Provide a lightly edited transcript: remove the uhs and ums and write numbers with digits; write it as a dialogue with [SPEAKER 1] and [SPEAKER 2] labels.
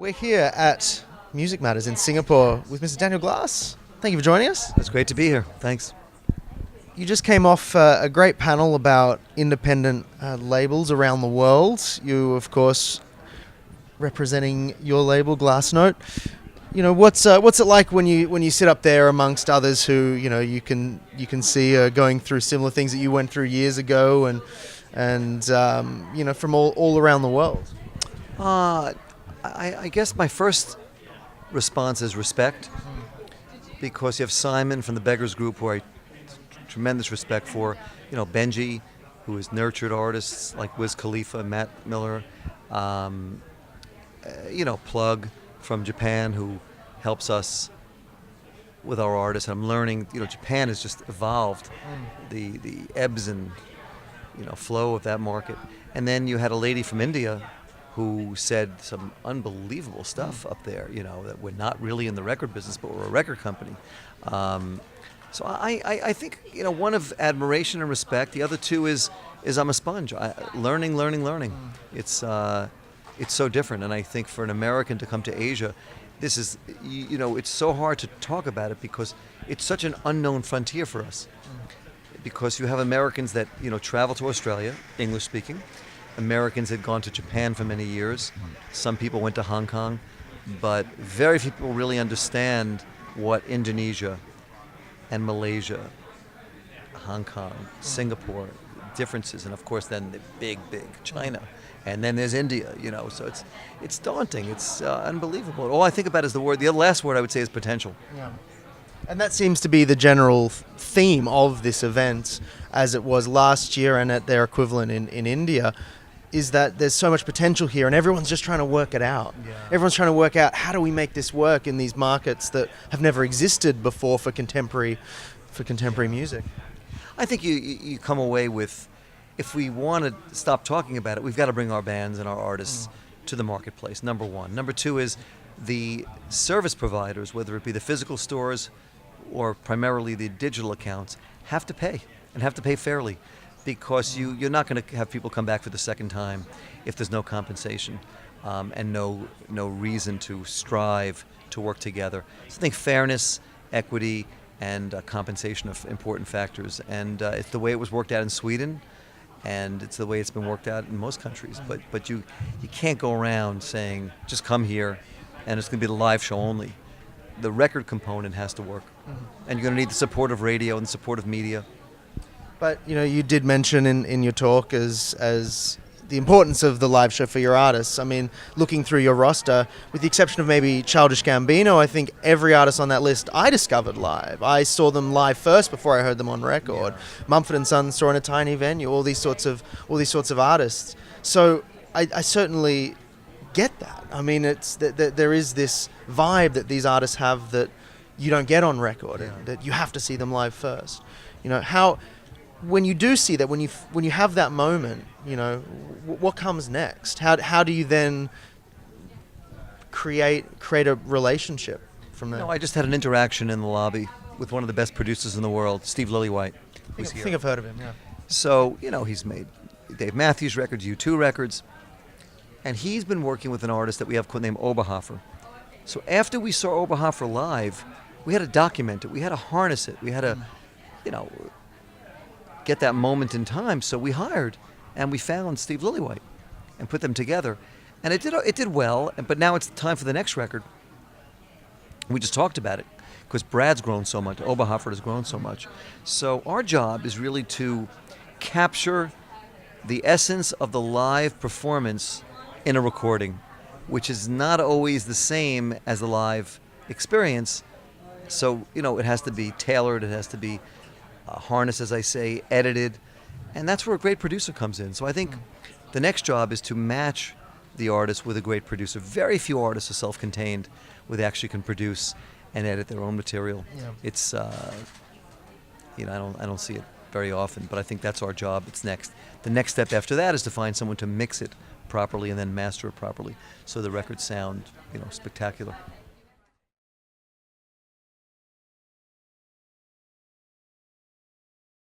[SPEAKER 1] We're here at Music Matters in Singapore with Mr. Daniel Glass. Thank you for joining us.
[SPEAKER 2] It's great to be here. Thanks.
[SPEAKER 1] You just came off a great panel about independent labels around the world. You, of course, representing your label, Glassnote. You know, what's it like when you sit up there amongst others who you can see going through similar things that you went through years ago, and from all around the world.
[SPEAKER 2] I guess my first response is respect, because you have Simon from the Beggars Group, who I tremendous respect for. Benji, who has nurtured artists like Wiz Khalifa, Matt Miller. Plug from Japan, who helps us with our artists. I'm learning. Japan has just evolved the ebbs and flow of that market. And then you had a lady from India who said some unbelievable stuff up there, that we're not really in the record business, but we're a record company. So I think, one of admiration and respect. The other two is I'm a sponge. Learning. It's so different. And I think for an American to come to Asia, this is, it's so hard to talk about it because it's such an unknown frontier for us. Because you have Americans that, travel to Australia, English speaking. Americans had gone to Japan for many years. Some people went to Hong Kong, but very few people really understand what Indonesia and Malaysia, Hong Kong, Singapore, differences, and of course then the big China. And then there's India, so it's daunting. It's unbelievable. All I think about is the last word I would say is potential.
[SPEAKER 1] Yeah. And that seems to be the general theme of this event, as it was last year and at their equivalent in India, is that there's so much potential here and everyone's just trying to work it out. Yeah. Everyone's trying to work out, how do we make this work in these markets that have never existed before for contemporary music?
[SPEAKER 2] I think you come away with, if we want to stop talking about it, we've got to bring our bands and our artists to the marketplace, number one. Number two is the service providers, whether it be the physical stores or primarily the digital accounts, have to pay, and have to pay fairly, because you're not going to have people come back for the second time if there's no compensation and no reason to strive to work together. So I think fairness, equity, and compensation are important factors, and it's the way it was worked out in Sweden, and it's the way it's been worked out in most countries. But you can't go around saying, just come here and it's going to be the live show only. The record component has to work, and you're going to need the support of radio and the support of media.
[SPEAKER 1] But you did mention in your talk as the importance of the live show for your artists. I mean, looking through your roster, with the exception of maybe Childish Gambino, I think every artist on that list I discovered live. I saw them live first before I heard them on record. Yeah. Mumford & Sons saw in a tiny venue. All these sorts of artists. So I certainly get that. I mean, it's that there is this vibe that these artists have that you don't get on record, and that you have to see them live first. When you do see that, when you have that moment, what comes next? How do you then create a relationship from there?
[SPEAKER 2] I just had an interaction in the lobby with one of the best producers in the world, Steve Lillywhite.
[SPEAKER 1] I think I've heard of him, yeah.
[SPEAKER 2] So, he's made Dave Matthews records, U2 records, and he's been working with an artist that we have named Oberhofer. So after we saw Oberhofer live, we had to document it. We had to harness it. We had to, get that moment in time. So we hired and we found Steve Lillywhite and put them together, and it did well. But now it's time for the next record. We just talked about it because Brad's grown so much, Oberhofer has grown so much. So our job is really to capture the essence of the live performance in a recording, which is not always the same as the live experience. So it has to be tailored. It has to be harnessed, as I say, edited, and that's where a great producer comes in. So I think the next job is to match the artist with a great producer. Very few artists are self-contained where they actually can produce and edit their own material. Yeah. It's I don't see it very often, but I think that's our job. It's next. The next step after that is to find someone to mix it properly and then master it properly, so the records sound spectacular.